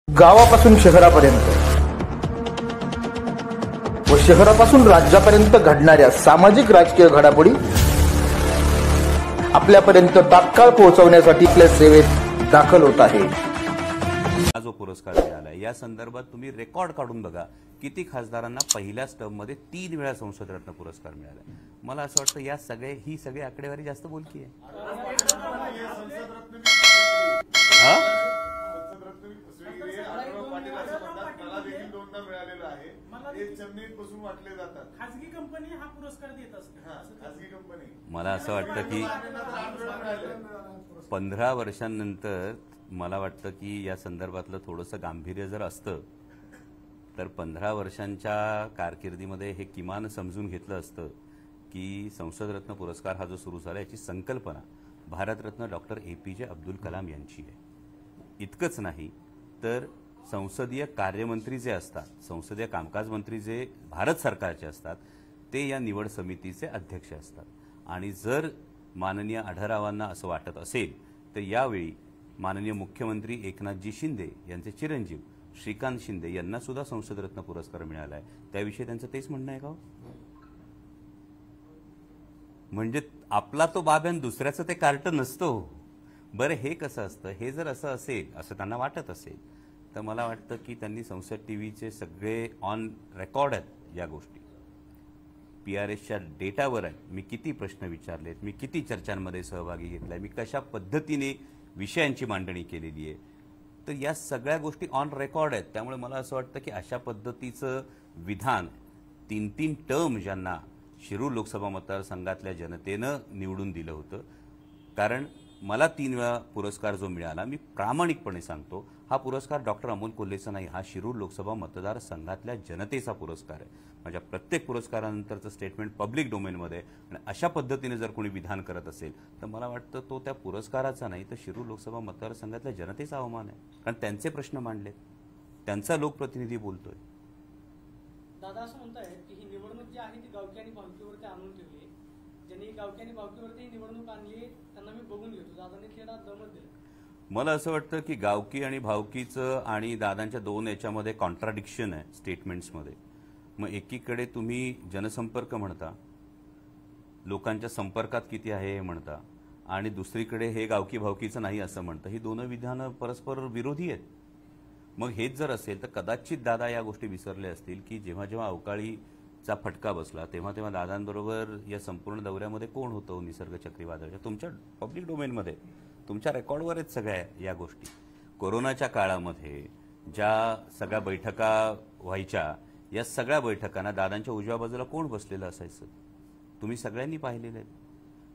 गावापासून शहरापर्यंत व शहरापासून राज्यापर्यंत घडणाऱ्या सामाजिक राजकीय घडामोडी आपल्यापर्यंत तात्काळ पोहोचवण्यासाठी आपल्या सेवेत दाखल होत आहे। हा जो पुरस्कार मिळाला या संदर्भात तुम्ही रेकॉर्ड काढून बघा, किती खासदारांना पहिल्याच टर्म मध्ये 3 वेळा संसद रत्न पुरस्कार मिळाला। मला असं वाटतं या ही सगळी आकडेवारी जास्त बोलकी आहे। मला असं वाटतं की 15 वर्षांनंतर मला वाटतं की या संदर्भातलं थोडंसं गांभीर्य जर असतं तर 15 वर्षांच्या कारकिर्दीमध्ये हे किमान समजून घेतलं असतं की संसद रत्न पुरस्कार हा जो सुरू झाला याची संकल्पना भारतरत्न डॉक्टर APJ अब्दुल कलाम यांची आहे। इतकंच नाही तर संसदीय कार्यमंत्री जे असतात, संसदीय कामकाज मंत्री जे भारत सरकारचे असतात ते या निवड समितीचे अध्यक्ष असतात। आणि जर माननीय आढळरावांना असं वाटत असेल तर यावेळी माननीय मुख्यमंत्री एकनाथजी शिंदे यांचे चिरंजीव श्रीकांत शिंदे यांना सुद्धा संसद रत्न पुरस्कार मिळाला आहे। त्याविषयी त्यांचं तेच म्हणणं आहे का? म्हणजे आपला तो बाब आणि दुसऱ्याचं ते कार्ट नसतं। बरं हे कसं असतं? हे जर असं असेल असं त्यांना वाटत असेल तर मला वाटतं की त्यांनी संसद टीव्हीचे सगळे ऑन रेकॉर्ड आहेत या गोष्टी, PRSच्या डेटावर आहे। मी किती प्रश्न विचारलेत, मी किती चर्चांमध्ये सहभागी घेतलाय, मी कशा पद्धतीने विषयांची मांडणी केलेली आहे, तर या सगळ्या गोष्टी ऑन रेकॉर्ड आहेत। त्यामुळे मला असं वाटतं की अशा पद्धतीचं विधान 3 टर्म ज्यांना शिरूर लोकसभा मतदारसंघातल्या जनतेनं निवडून दिलं होतं, कारण मला 3 वेळा पुरस्कार जो मिळाला, मी प्रामाणिकपणे सांगतो हा पुरस्कार डॉक्टर अमोल कोल्हेचा नाही, हा शिरूर लोकसभा मतदारसंघातल्या जनतेचा पुरस्कार आहे। माझ्या प्रत्येक पुरस्कारानंतरचं स्टेटमेंट पब्लिक डोमेनमध्ये आणि अशा पद्धतीने जर कोणी विधान करत असेल तर मला वाटतं तो त्या पुरस्काराचा नाही तर शिरूर लोकसभा मतदारसंघातल्या जनतेचा अवमान आहे। कारण त्यांचे प्रश्न मांडलेत, त्यांचा लोकप्रतिनिधी बोलतोय। दादा असं म्हणतायत की ही निवडणूक जी आहे ती गावकी आणि भावकीवरती आणून ठेवली, ज्यांनी गावकी आणि भावकीवरती ही निवडणूक आणली त्यांना मी बघून घेतो, दादांनी थेट दमत दिलं। मला असं वाटतं की गावकी आणि भावकीचं आणि दादांच्या दोन याच्यामध्ये कॉन्ट्राडिक्शन आहे स्टेटमेंट्समध्ये। मग एकीकडे तुम्ही जनसंपर्क म्हणता, लोकांच्या संपर्कात किती आहे हे म्हणता, आणि दुसरीकडे हे गावकी भावकीचं नाही असं म्हणतं। ही दोन विधानं परस्पर विरोधी आहेत। मग हेच जर असेल तर कदाचित दादा या गोष्टी विसरले असतील की जेव्हा जेव्हा अवकाळीचा फटका बसला तेव्हा तेव्हा दादांबरोबर या संपूर्ण दौऱ्यामध्ये कोण होतं निसर्ग चक्रीवादळाच्या? तुमच्या पब्लिक डोमेनमध्ये तुमच्या रेकॉर्डवर आहेत सगळ्या या गोष्टी। कोरोनाच्या काळामध्ये ज्या सगळ्या बैठका व्हायच्या या सगळ्या बैठकांना दादांच्या उजव्या बाजूला कोण बसलेलं असायचं? तुम्ही सगळ्यांनी पाहिलेलं आहे।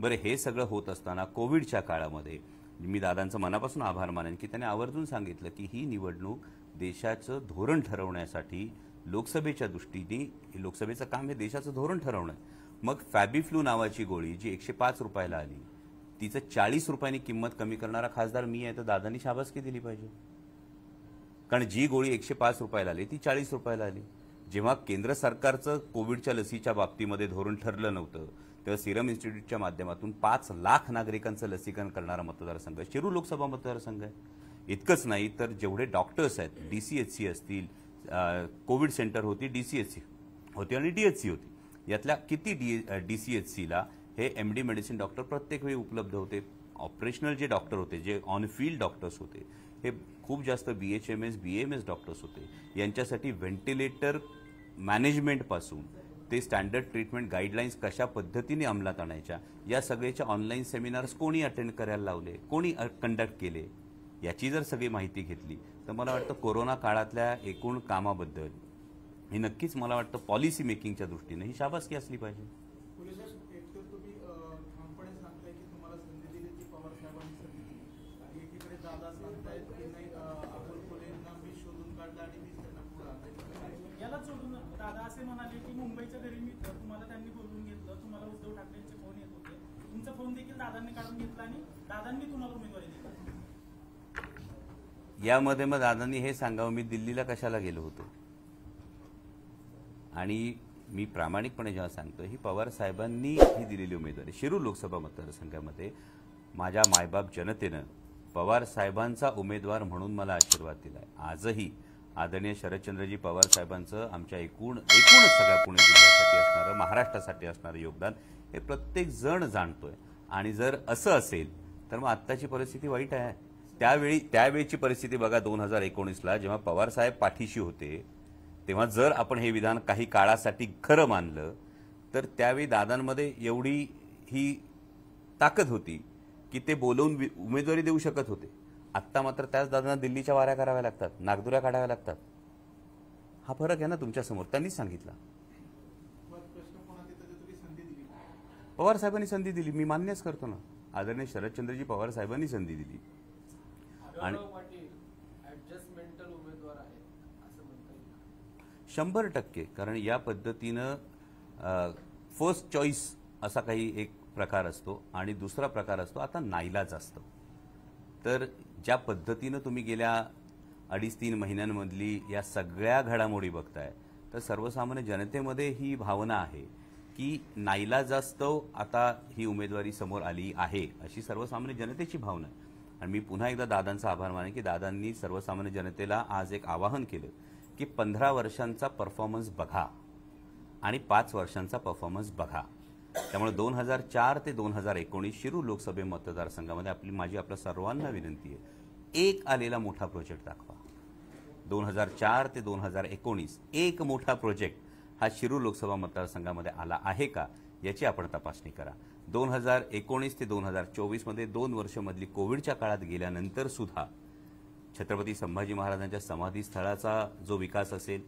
बरं हे सगळं होत असताना कोविडच्या काळामध्ये मी दादांचं मनापासून आभार मानेन की त्याने आवर्जून सांगितलं की ही निवडणूक देशाचं धोरण ठरवण्यासाठी लोकसभेच्या दृष्टीने, लोकसभेचं काम हे देशाचं धोरण ठरवणं आहे। मग फॅबीफ्लू नावाची गोळी जी 105 रुपयाला आली तिचं 40 रुपयांनी किंमत कमी करणारा खासदार मी आहे, तर दादांनी शाबासकी दिली पाहिजे। कारण जी गोळी 105 रुपयाला आली ती 40 रुपयाला आली। जेव्हा केंद्र सरकारचं कोविडच्या लसीच्या बाबतीमध्ये धोरण ठरलं नव्हतं तेव्हा सिरम इन्स्टिट्यूटच्या माध्यमातून 5 लाख नागरिकांचं लसीकरण करणारा मतदारसंघ शिरूर लोकसभा मतदारसंघ आहे। इतकंच नाही तर जेवढे डॉक्टर्स आहेत, DCHC असतील, कोविड सेंटर होती, DCHC होती आणि DHC होती, यातल्या किती DCHCला हे MD मेडिसिन डॉक्टर प्रत्येक वेळी उपलब्ध होते। ऑपरेशनल जे डॉक्टर होते, जे ऑन फील्ड डॉक्टर्स होते, हे खूप जास्त BHMS BAMS डॉक्टर्स होते। यांच्यासाठी व्हेंटिलेटर मॅनेजमेंटपासून ते स्टँडर्ड ट्रीटमेंट गाईडलाईन्स कशा पद्धतीने अंमलात आणायच्या या सगळ्याच्या ऑनलाईन सेमिनार्स कोणी अटेंड करायला लावले, कोणी कंडक्ट केले, याची जर सगळी माहिती घेतली तर मला वाटतं कोरोना काळातल्या एकूण कामाबद्दल ही नक्कीच मला वाटतं पॉलिसी मेकिंगच्या दृष्टीने ही शाबासकी असली पाहिजे। दादा असे म्हणाले की मुंबईच्या घरी मी तुम्हाला त्यांनी बोलवून घेतलं, तुम्हाला उद्धव ठाकरेंचे फोन येत होते, तुमचा फोन देखील दादांनी काढून घेतला आणि दादांनी तुम्हाला उमेदवारी दिली। यामध्ये मग दादांनी हे सांगावं मी दिल्लीला कशाला गेलो होतो। आणि मी प्रामाणिकपणे जेव्हा सांगतो ही पवार साहेबांनी ही दिलेली उमेदवारी शिरूर लोकसभा मतदारसंघामध्ये माझ्या मायबाप जनतेनं पवार साहेबांचा उमेदवार म्हणून मला आशीर्वाद दिलाय. आजही आदरणीय शरदचंद्रजी पवार साहेबांचं आमच्या एकूणच सगळ्या पुणे जिल्ह्यासाठी असणारं, महाराष्ट्रासाठी असणारं योगदान हे प्रत्येक जण जाणतोय. आणि जर असं असेल तर मग आत्ताची परिस्थिती वाईट आहे. त्यावेळीची परिस्थिती बघा. 2019ला जेव्हा पवार साहेब पाठीशी होते तेव्हा जर आपण हे विधान काही काळासाठी खरं मानलं तर त्यावेळी दादांमध्ये एवढी ही ताकद होती की ते बोलवून उमेदवारी देऊ शकत होते. आत्ता मात्र त्याच दादांना दिल्लीच्या वाऱ्या कराव्या लागतात, नागदुऱ्या काढाव्या लागतात. हा फरक आहे ना तुमच्या समोर. त्यांनीच सांगितला. पवार साहेबांनी संधी दिली, मी मान्यच करतो ना. आदरणीय शरदचंद्रजी पवार साहेबांनी संधी दिली. आणि 100%, कारण या पद्धतीनं फर्स्ट चॉईस असा काही एक प्रकार असतो आणि दुसरा प्रकार असतो आता नाईलाज असतो. तर ज्या पद्धतीनं तुम्ही गेल्या 2.5-3 महिन्यांमधली या सगळ्या घडामोडी बघताय तर सर्वसामान्य जनतेमध्ये ही भावना आहे की नाईलाजास्तव आता ही उमेदवारी समोर आली आहे, अशी सर्वसामान्य जनतेची भावना आहे. आणि मी पुन्हा एकदा दादांचा आभार मानेन की दादांनी सर्वसामान्य जनतेला आज एक आवाहन केलं की 15 वर्षांचा परफॉर्मन्स बघा आणि 5 वर्षांचा परफॉर्मन्स बघा. त्यामुळे 2004 ते 2019 शिरूर लोकसभा मतदारसंघामध्ये माझी आपल्या सर्वांना विनंती आहे, एक आलेला मोठा प्रोजेक्ट दाखवा. 2004 ते 2019 एक मोठा प्रोजेक्ट हा शिरूर लोकसभा मतदारसंघामध्ये आला आहे का याची आपण तपासणी करा. 2019 ते 2024 मध्ये 2 वर्षमधली कोविडच्या काळात गेल्यानंतर सुद्धा छत्रपती संभाजी महाराजांच्या समाधी स्थळाचा जो विकास असेल,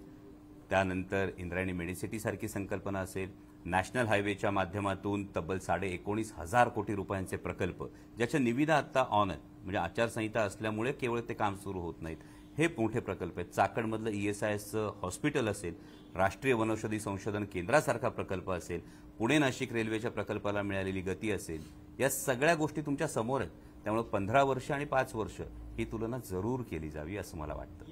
त्यानंतर इंद्रायणी मेडिसिटी सारखी संकल्पना असेल, नॅशनल हायवेच्या माध्यमातून तब्बल 19,500 कोटी रुपयांचे प्रकल्प ज्याच्या निविदा आता ऑन आहेत, म्हणजे आचारसंहिता असल्यामुळे केवळ ते काम सुरू होत नाहीत, हे मोठे प्रकल्प आहेत. चाकणमधलं ESISचं हॉस्पिटल असेल, राष्ट्रीय वनौषधी संशोधन केंद्रासारखा प्रकल्प असेल, पुणे नाशिक रेल्वेच्या प्रकल्पाला मिळालेली गती असेल, या सगळ्या गोष्टी तुमच्या समोर आहेत. त्यामुळे 15 वर्ष आणि 5 वर्ष ही तुलना जरूर केली जावी असं मला वाटतं.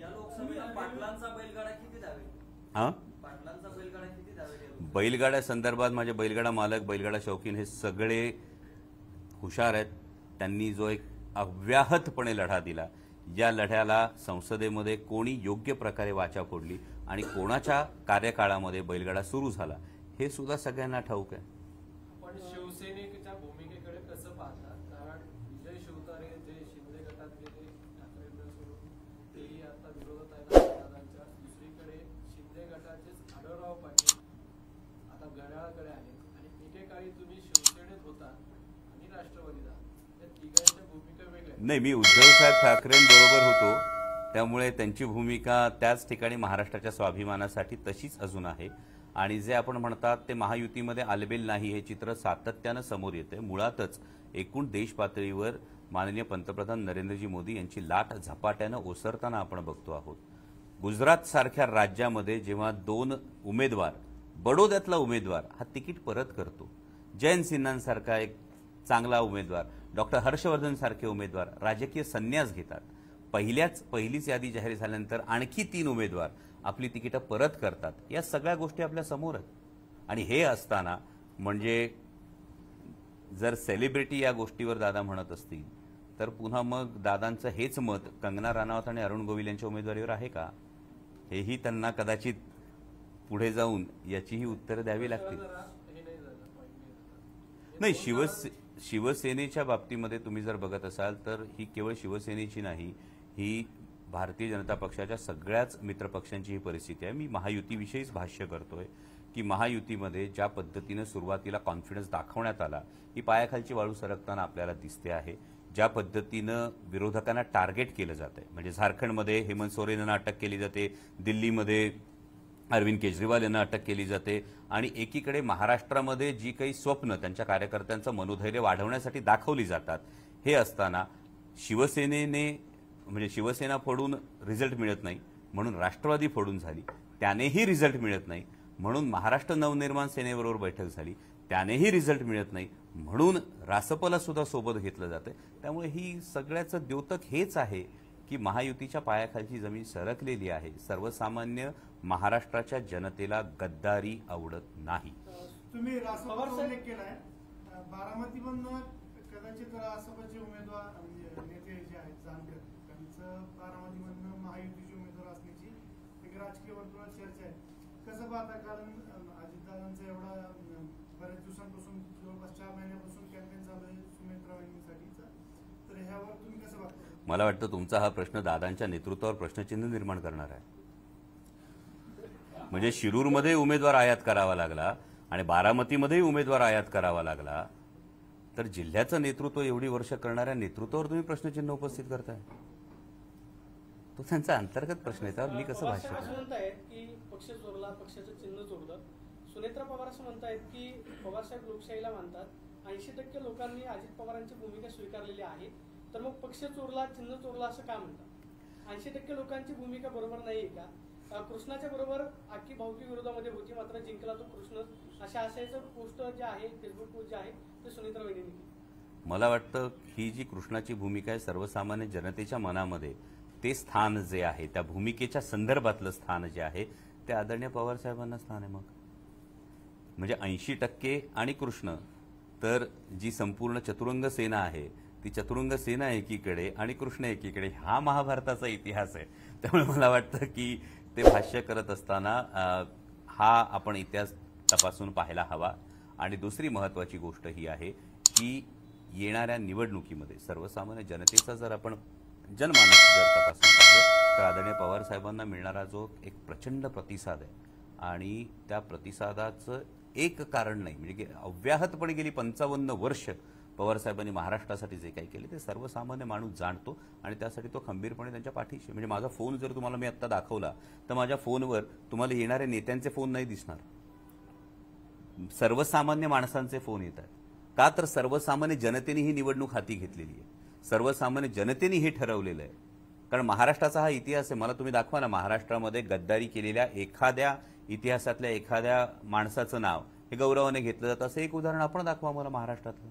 बैलगाड्या संदर्भात माझे बैलगाडा मालक, बैलगाडा शौकीन हे सगळे हुशार आहेत. त्यांनी जो एक अव्याहतपणे लढा दिला, या लढ्याला संसदेमध्ये कोणी योग्य प्रकारे वाचा फोडली आणि कोणाच्या कार्यकाळामध्ये बैलगाडा सुरू झाला हे सुद्धा सगळ्यांना ठाऊक आहे. पण शिवसेनेच्या भूमिकेकडे कसं पाहतात? कारण विजय शिवतारे जे शिंदे गटातले ते ठाकरेंना सोडून तेही आता विरोधात आहेत दादांच्या. दुसरीकडे शिंदे गटाचेच आढळराव पाटील आता घड्याळाकडे आले आणि एकेकाळी तुम्ही शिवसेनेत होता आणि राष्ट्रवादीत आहात. या तिघांच्या भूमिका वेगळ्या. नाही, मी उद्धवसाहेब ठाकरेंबरोबर होतो त्यामुळे त्यांची भूमिका त्याच ठिकाणी महाराष्ट्राच्या स्वाभिमानासाठी तशीच अजून आहे. आणि जे आपण म्हणतात ते महायुतीमध्ये आलबेल नाही हे चित्र सातत्यानं समोर येते. मुळातच एकूण देश पातळीवर माननीय पंतप्रधान नरेंद्रजी मोदी यांची लाट झपाट्यानं ओसरताना आपण बघतो आहोत. गुजरात सारख्या राज्यामध्ये जेव्हा 2 उमेदवार, बडोद्यातला उमेदवार हा तिकीट परत करतो, जयंत सिन्हांसारखा एक चांगला उमेदवार, डॉक्टर हर्षवर्धन सारखे उमेदवार राजकीय संन्यास घेतात, पहिलीच यादी जाहीर झाल्यानंतर आणखी 3 उमेदवार आपली तिकीटं परत करतात, या सगळ्या गोष्टी आपल्या समोर आहेत. आणि हे असताना म्हणजे जर सेलिब्रिटी या गोष्टीवर दादा म्हणत असतील तर पुन्हा मग दादांचं हेच मत कंगना राणावत आणि अरुण गोविल यांच्या उमेदवारीवर आहे का, हेही त्यांना कदाचित पुढे जाऊन याचीही उत्तरं द्यावी लागतील. नाही, शिवसेनेच्या बाबतीमध्ये तुम्ही जर बघत असाल तर ही केवळ शिवसेनेची नाही, ही भारतीय जनता पक्षाच्या सगळ्याच मित्रपक्षांची ही परिस्थिती आहे. मी महायुतीविषयीच भाष्य करतोय की महायुतीमध्ये ज्या पद्धतीनं सुरुवातीला कॉन्फिडन्स दाखवण्यात आला ही पायाखालची वाळू सरकताना आपल्याला दिसते आहे. ज्या पद्धतीनं विरोधकांना टार्गेट केलं जात आहे, म्हणजे झारखंडमध्ये हेमंत सोरेन यांना अटक केली जाते, दिल्लीमध्ये अरविंद केजरीवाल यांना अटक केली जाते आणि एकीकडे महाराष्ट्रामध्ये जी काही स्वप्न त्यांच्या कार्यकर्त्यांचं मनोधैर्य वाढवण्यासाठी दाखवली जातात, हे असताना शिवसेना फोडून रिझल्ट मिळत नाही म्हणून राष्ट्रवादी फोडून झाली, त्यानेही रिझल्ट मिळत नाही म्हणून महाराष्ट्र नवनिर्माण सेनेबरोबर बैठक झाली, त्यानेही रिझल्ट मिळत नाही म्हणून रासपला सुद्धा सोबत घेतलं जातं. त्यामुळे ही सगळ्याचं द्योतक हेच आहे की महायुतीच्या पायाखालची जमीन सरकलेली आहे. सर्वसामान्य महाराष्ट्राच्या जनतेला गद्दारी आवडत नाही. तुम्ही रासपचा उल्लेख केलाय, बारामतीमधून कदाचित रासपचे उमेदवार नेते जे जानकर त्यांचं बारामती मधनं महायुतीचे उमेदवार असण्याची एक राजकीय वर्तुळात चर्चा आहे. कसं पाहता, कारण अजितदादांचा एवढा बऱ्याच दिवसांपासून जवळपास 4 महिन्यापासून कॅम्पेन चालू आहे सुमित्रा वहिनीसाठीचा, तर ह्यावर तुम्ही कसं पाहता? मला वाटतं तुमचा हा प्रश्न दादांच्या नेतृत्वावर प्रश्नचिन्ह निर्माण करणार आहे. म्हणजे शिरूरमध्ये उमेदवार आयात करावा लागला आणि बारामतीमध्येही उमेदवार आयात करावा लागला, तर जिल्ह्याचं नेतृत्व एवढी वर्ष करणाऱ्या नेतृत्वावर तुम्ही प्रश्नचिन्ह उपस्थित करताय. तो त्यांचा अंतर्गत प्रश्न आहे, त्यावर मी कसं भाष्य पवार करू? असं म्हणतायत की पक्ष चोरला, पक्षाचं चिन्ह चोरलं. सुनेत्रा पवार असं म्हणतायत की पवारसाहेब लोकशाहीला मानतात, 80% लोकांनी अजित पवारांची भूमिका स्वीकारलेली आहे, तर मग पक्ष चोरला, चिन्ह चोरला असं का म्हणतात? 80% लोकांची भूमिका बरोबर नाहीये का? कृष्णाच्या बरोबर आखी भावकी विरोधामध्ये होती, मात्र जिंकला तो कृष्ण, अशा आशयाचं पोस्ट जे आहे, फेसबुक पोस्ट जे आहे ते सुनेत्रा वहिनींनी केली. मला वाटतं ही जी कृष्णाची भूमिका आहे, सर्वसामान्य जनतेच्या मनामध्ये ते स्थान जे आहे, त्या भूमिकेच्या संदर्भातलं स्थान जे आहे ते आदरणीय पवार साहेबांना स्थान आहे. मग म्हणजे 80% आणि कृष्ण, तर जी संपूर्ण चतुरंग सेना आहे ती चतुरंग सेना एकीकडे आणि कृष्ण एकीकडे, हा महाभारताचा इतिहास आहे. त्यामुळे मला वाटतं की ते भाष्य करत असताना हा आपण इतिहास तपासून पाहायला हवा. आणि दुसरी महत्वाची गोष्ट ही आहे की येणाऱ्या निवडणुकीमध्ये सर्वसामान्य जनतेचा जर आपण जनमानस जर तपासून पाहिलं तर आदरणीय पवार साहेबांना मिळणारा जो एक प्रचंड प्रतिसाद आहे, आणि त्या प्रतिसादाचं एक कारण नाही, म्हणजे अव्याहतपणे गेली 55 वर्ष पवारसाहेबांनी महाराष्ट्रासाठी जे काही केले ते सर्वसामान्य माणूस जाणतो, आणि त्यासाठी तो खंबीरपणे त्यांच्या पाठीशी. म्हणजे माझा फोन जर तुम्हाला मी आत्ता दाखवला तर माझ्या फोनवर तुम्हाला येणाऱ्या नेत्यांचे फोन नाही दिसणार, सर्वसामान्य माणसांचे फोन येत आहेत. का तर सर्वसामान्य जनतेने ही निवडणूक हाती घेतलेली आहे, सर्वसामान्य जनतेने हे ठरवलेलं आहे. कारण महाराष्ट्राचा हा इतिहास आहे. मला तुम्ही दाखवा ना महाराष्ट्रामध्ये गद्दारी केलेल्या एखाद्या इतिहासातल्या एखाद्या माणसाचं नाव हे गौरवाने घेतलं जातं, असं एक उदाहरण आपण दाखवा मला महाराष्ट्रातलं.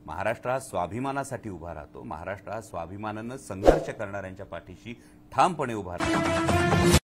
महाराष्ट्र हा स्वाभिमानासाठी उभा राहतो, महाराष्ट्र हा स्वाभिमानानं संघर्ष करणाऱ्यांच्या पाठीशी ठामपणे उभा राहतो.